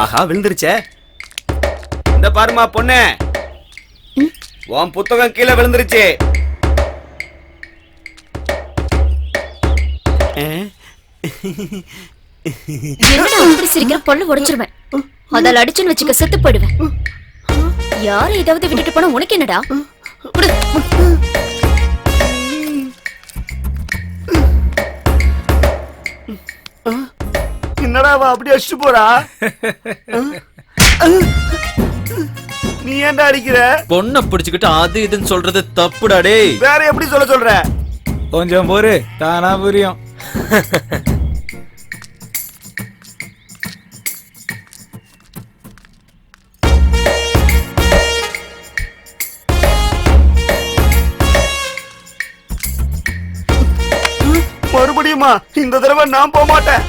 ஆஹா விழுந்துருச்சே. இந்த பாருமா பொண்ணு, உன் புத்தகம் கீழே விழுந்துருச்சு. பொண்ணு உடைச்சிருவேன். அதால அடிச்சுன்னு வச்சுக்க செத்து போயிடுவேன். யாரை ஏதாவது விட்டுட்டு போனா உனக்கு என்னடா? என்னடா அப்படி அடிச்சுட்டு போறா? நீ ஏன்டா அடிக்கிற? பொண்ணை பிடிச்சுக்கிட்டு அது இதுன்னு சொல்றது தப்புடா டேய். வேற எப்படி சொல்ற? கொஞ்சம் பொறு, தானா புரியும். மறுபடியுமா? இந்த தடவை நான் போக மாட்டேன்.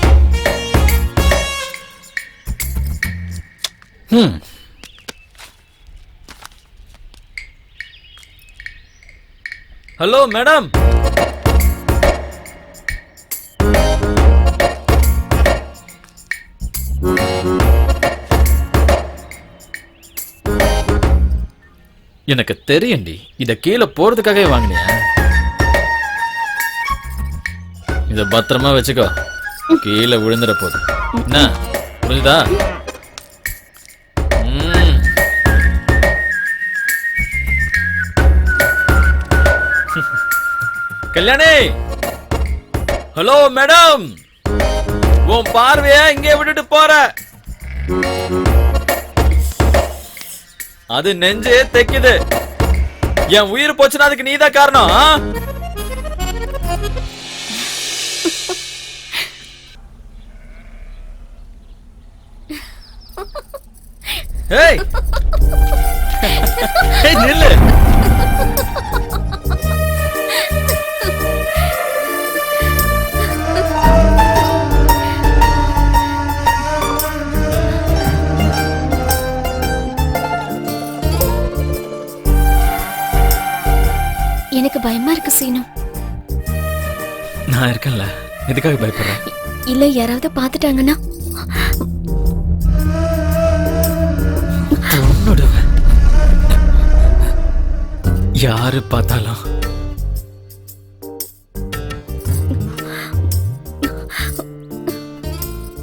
Hello madam. எனக்கு தெரியும்டி, இத கீழே போறதுக்காகவே வாங்கினியா? இத பத்திரமா வச்சுக்கோ, கீழே விழுந்துட போகுது. என்ன புரியுதா? கல்யாணி. ஹலோ மேடம், உன் பார்வைய இங்கே விட்டுட்டு போற. அது நெஞ்சே தைக்குது. என் உயிர் போச்சுன்னா அதுக்கு நீதான் காரணம். ஏய் நில்லு. எனக்கு பயமா இருக்கு சீனு. நான் இருக்கேன்ல, எதுக்காக பயப்படுறேன்? இல்ல யாராவது பாத்துட்டாங்கன்னா? யாரு பார்த்தாலும்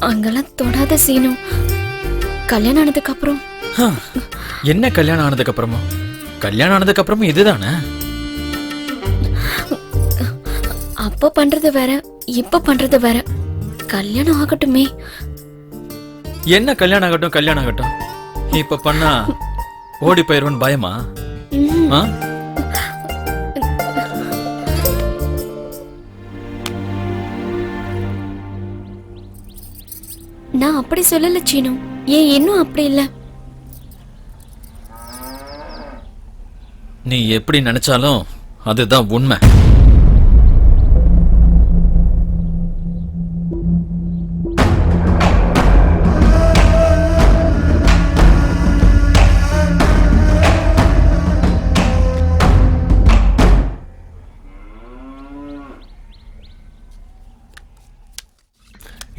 அங்கெல்லாம் தொடாத சீனு. கல்யாணம் ஆனதுக்கு அப்புறம் என்ன? கல்யாணம் ஆனதுக்கு அப்புறமா? கல்யாணம் ஆனதுக்கு அப்புறமா இதுதானே? அப்ப பண்றது வேற, இப்ப பண்றது வேற. கல்யாணம் ஆகட்டுமே. என்ன கல்யாணம் ஆகட்டும், கல்யாணம் ஆகட்டும். இப்ப பண்ணா ஓடி போயிருவன் பயமா? நான் அப்படி சொல்லல சீனு. ஏன் இன்னும் அப்படி இல்ல. நீ எப்படி நினைச்சாலும் அதுதான் உண்மை.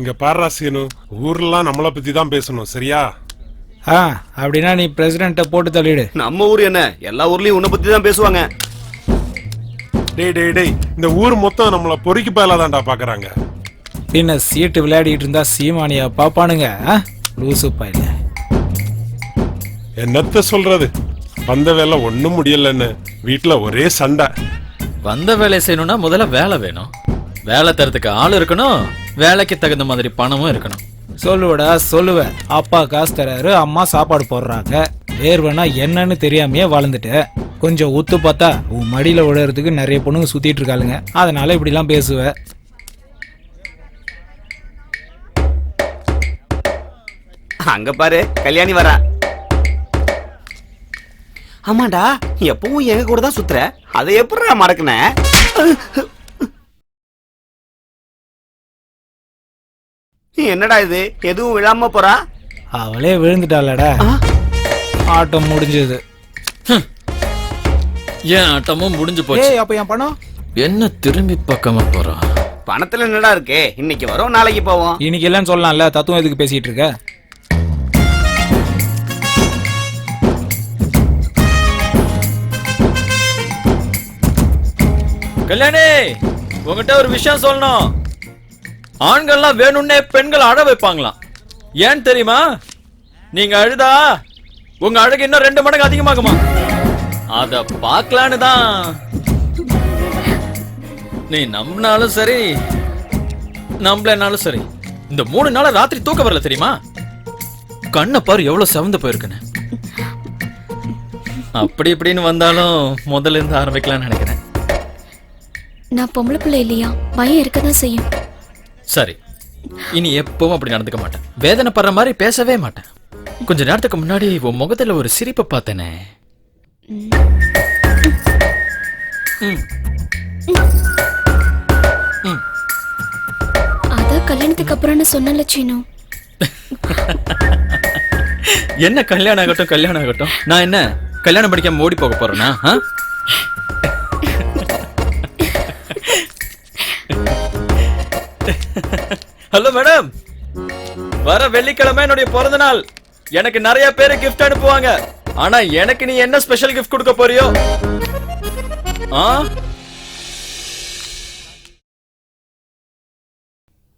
இங்க பாரு சீனு, ஊர்லாம் நம்மளை பத்தி தான் பேசணும், சரியா? அப்படின்னா நீ பிரசிடென்ட்ட போட்டு தள்ளிடு. நம்ம ஊர் என்ன, எல்லா ஊர்லயும் உன்னை பத்தி தான் பேசுவாங்க. டேய் டேய் டேய், இந்த ஊர் மொத்தம் நம்மள பொறுக்கி பயலாதான்டா பாக்குறாங்க. பின்ன சீட்டு விளையாடிட்டு இருந்தா சீமானியா பாப்பானுங்க. லூசு பையல. என்னத்த சொல்றது, வந்த வேலை ஒண்ணும் முடியலன்னு வீட்டுல ஒரே சண்டை. வந்த வேலை செய்யணும்னா முதல்ல வேலை வேணும். வேலை தரத்துக்கு ஆள் இருக்கணும், வேலைக்கு தகுந்த மாதிரி பணமும் இருக்கணும். சொல்லுவடா சொல்லுவ. அப்பா காசு தராரு, அம்மா சாப்பாடு போடுறாங்க. வேர்வனா என்னன்னு தெரியாமையே வளர்ந்துட்ட. கொஞ்சம் ஒத்து பார்த்தா உன் மடியில விடுறதுக்கு நிறைய பொண்ணுங்க சுத்திட்டு இருக்காளுங்க. அதனால இப்படிலாம் பேசுவ. அங்க பாரு, கல்யாணி வரா. ஆமாண்டா, எப்பவும் எங்க கூட தான் சுத்துற, அதை எப்படி மறக்கன? என்னடா இது, எதுவும் விழாம போறா? அவளே விழுந்துட்டாளடா. ஆட்டம் முடிஞ்சது. ஏன் ஆட்டமும் முடிஞ்சு போச்சு. அப்ப என் பணம் என்ன திரும்பி பக்கமா போறா? பணத்துல என்னடா இருக்கு? இன்னைக்கு வரும், நாளைக்கு போவோம். இன்னைக்கு எல்லாம் சொல்லலாம்ல, தத்துவம் எதுக்கு பேசிட்டு இருக்க? கல்யாணி உங்ககிட்ட ஒரு விஷயம் சொல்லணும். ஆண்கள்லாம் வேணும்னே பெண்கள் அழ வைப்பாங்களாம். ஏன் தெரியுமா? நீங்க அழுதா உங்க அழகு இன்னும் 2 மடங்கு அதிகமாகுமா. அத பார்க்கலான்னு தான். நீ நம்பினாலும் சரி நம்பலனாலும் சரி, இந்த 3 நாளா ராத்திரி தூக்க வரல தெரியுமா? கண்ணை பாரு எவ்வளவு செவந்து போயிருக்குன்னு. அப்படி இப்படின்னு வந்தாலும் முதல்ல இருந்து ஆரம்பிக்கலாம்னு நினைக்கிறேன். நான் பொம்பளை பிள்ளை இல்லையா, பயம் இருக்கதான் செய்யும். சரி, இனி எப்பவும் அப்படி நடந்துக்க மாட்டேன். வேதனைப்படுற மாதிரி பேசவே மாட்டேன். கொஞ்ச நேரத்துக்கு முன்னாடி உன் முகத்துல ஒரு சிரிப்பை பார்த்தேனே. அதான் கல்யாணத்துக்கு அப்புறம்னு சொன்னல சீனு. என்ன கல்யாணம் ஆகட்டும் கல்யாணம் ஆகட்டும், நான் என்ன கல்யாணம் படிக்காம ஓடி போக போறேனா? ஹலோ மேடம், வர வெள்ளிக்கிழமை என்னுடைய பிறந்த நாள். எனக்கு நிறைய பேரு கிஃப்ட் அனுப்புவாங்க. ஆனா எனக்கு நீ என்ன ஸ்பெஷல் கிஃப்ட் கொடுக்க போறியோ?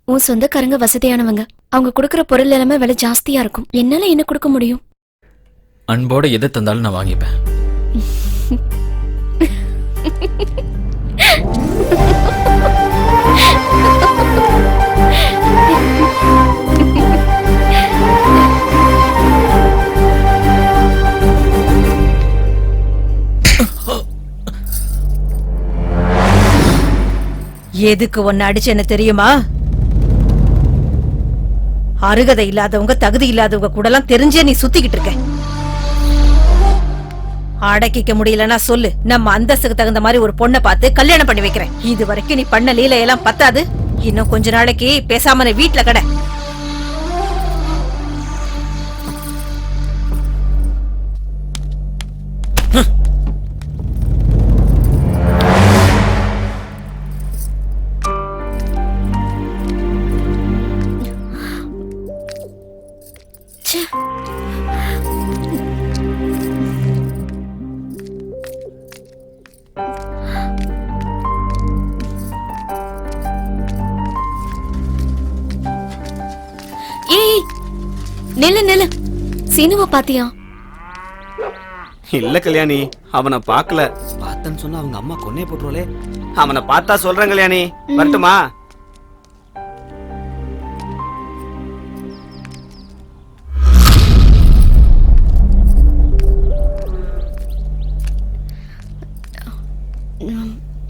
உன் சொந்தக்காரங்க வசதியானவங்க, அவங்க கொடுக்கற பொருள் எல்லாமே விலை ஜாஸ்தியா இருக்கும். என்னால என்ன கொடுக்க முடியும்? அன்போட எதை தந்தாலும் நான் வாங்கிப்பேன். எதுக்கு ஒன்னு அடிச்சேன்னு தெரியுமா? அருகதை இல்லாதவங்க தகுதி இல்லாதவங்க கூட எல்லாம் தெரிஞ்சே நீ சுத்திக்கிட்டு இருக்க. அடக்கிக்க முடியலன்னா சொல்லு, நம்ம அந்தஸ்துக்கு தகுந்த மாதிரி ஒரு பொண்ணை பார்த்து கல்யாணம் பண்ணி வைக்கிறேன். இது வரைக்கும் நீ பண்ண லீலையெல்லாம் பத்தாது. இன்னும் கொஞ்ச நாளைக்கு பேசாம நீ வீட்டுல கடை. ஏய் நில்லு நில்லு, சீனுவ பாத்தியா? இல்ல கல்யாணி, அவனை பார்க்கல. பார்த்தேன்னு சொன்னா அவங்க அம்மா கொன்னே போட்டுருவாளே. அவனை பார்த்தா சொல்றேன் கல்யாணி. வரட்டுமா?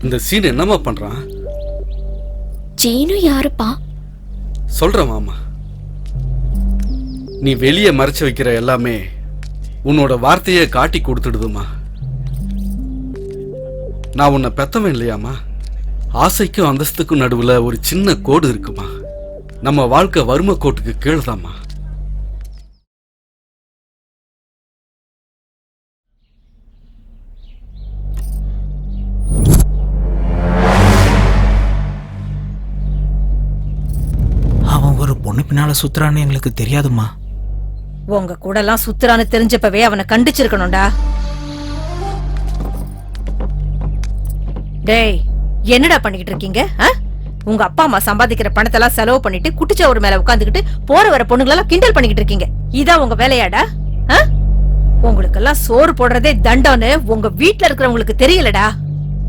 இந்த சீன் என்னமா பண்றான்? சீனு யாருப்பா? சொல்ற மாமா, நீ வெளியே மறைச்சு வைக்கிற எல்லாமே உன்னோட வார்த்தையை காட்டி கொடுத்துடுதுமா. நான் உன்னை பெத்தவன் இல்லையாமா? ஆசைக்கும் அந்தஸ்துக்கும் நடுவுல ஒரு சின்ன கோடு இருக்குமா. நம்ம வாழ்க்கை வறுமை கோட்டுக்கு கீழ்தாம்மா. அவன் ஒரு பொண்ணு பின்னால சுத்துறான்னு எங்களுக்கு தெரியாதுமா. உங்க கூட எல்லாம் சுத்துறான்னு தெரிஞ்சப்பவே அவனை கண்டிச்சிருக்கணும்டா. டேய், என்னடா பண்ணிக்கிட்டு இருக்கீங்க? உங்க அப்பா அம்மா சம்பாதிக்கிற பணத்தெல்லாம் செலவு பண்ணிட்டு குட்டிச்சோறு மேல உட்காந்துக்கிட்டு போற வர பொண்ணுங்களெல்லாம் கிண்டல் பண்ணிக்கிட்டு இருக்கீங்க. இதான் உங்க வேலையாடா? உங்களுக்கெல்லாம் சோறு போடுறதே தண்டம்னு உங்க வீட்டுல இருக்கிறவங்களுக்கு தெரியலடா.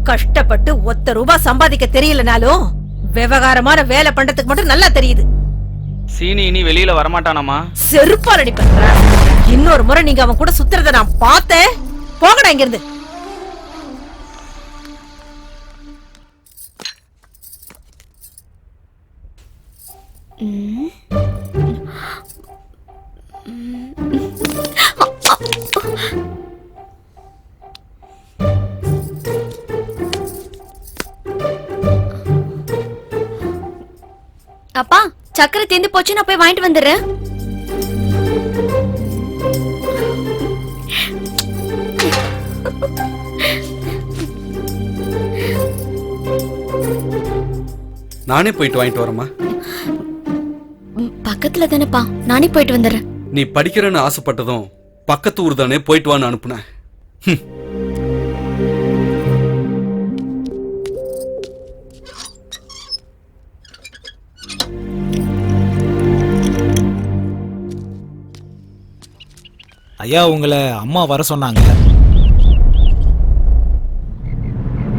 கஷ்டப்பட்டு ₹1 சம்பாதிக்க தெரியலனாலும் விவகாரமான வேலை பண்றதுக்கு மட்டும் நல்லா தெரியுது. சீனி இனி வெளியில வரமாட்டானாமா? செருப்பால் அடிப்பேன். இன்னொரு முறை நீங்க அவன் கூட சுத்துறத நான் பார்த்தேன். போங்கடா இங்க இருந்து. அப்பா, சக்கரை தீந்து போச்சு, நான் போய் வாங்கிட்டு வந்துடுறேன். நானே போயிட்டு வாங்கிட்டு வரேம்மா. பக்கத்துல தானேப்பா, நானே போயிட்டு வந்துடுறேன். நீ படிக்கிறேன்னு ஆசைப்பட்டதும் பக்கத்து ஊர் தானே, போயிட்டு வான்னு அனுப்புனேன். ஐயா உங்களை அம்மா வர சொன்னாங்க.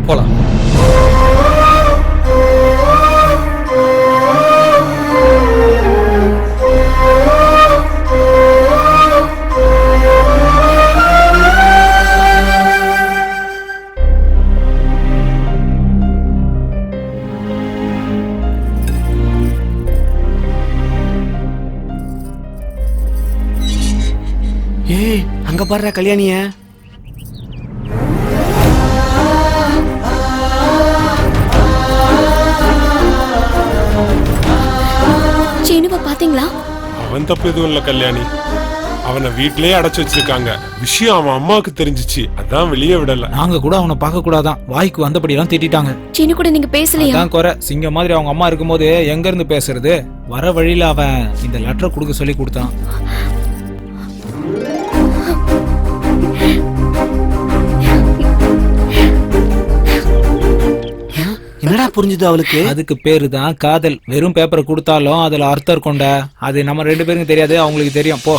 போலாம். ஏய் அங்க பாடுற கல்யாணிய. சீனுவை பாத்தீங்களா? அவன் தப்பு எதுவும் இல்ல கல்யாணி. அவனை வீட்லயே அடைச்சு வச்சிருக்காங்க. விஷயம் அவன் அம்மாவுக்கு தெரிஞ்சிச்சு, அதான் வெளியே விடல. நாங்க கூட அவனை பார்க்க கூடாதான், வாய்க்கு வந்தபடி எல்லாம் திட்டாங்க. சீனு கூட நீங்க பேசலையா? அதான் குறை. சிங்க மாதிரி அவங்க அம்மா இருக்கும்போது எங்க இருந்து பேசுறது? வர வழியில அவன் இந்த லெட்டர் கொடுக்க சொல்லி கொடுத்தான். என்னடா புரிஞ்சுது அவளுக்கு? அதுக்கு பேரு தான் காதல். வெறும் பேப்பரை கொடுத்தாலும் அதுல அர்த்தம் இருக்கும்டா. அது நம்ம 2 பேருக்கும் தெரியாது, அவங்களுக்கு தெரியும். போ.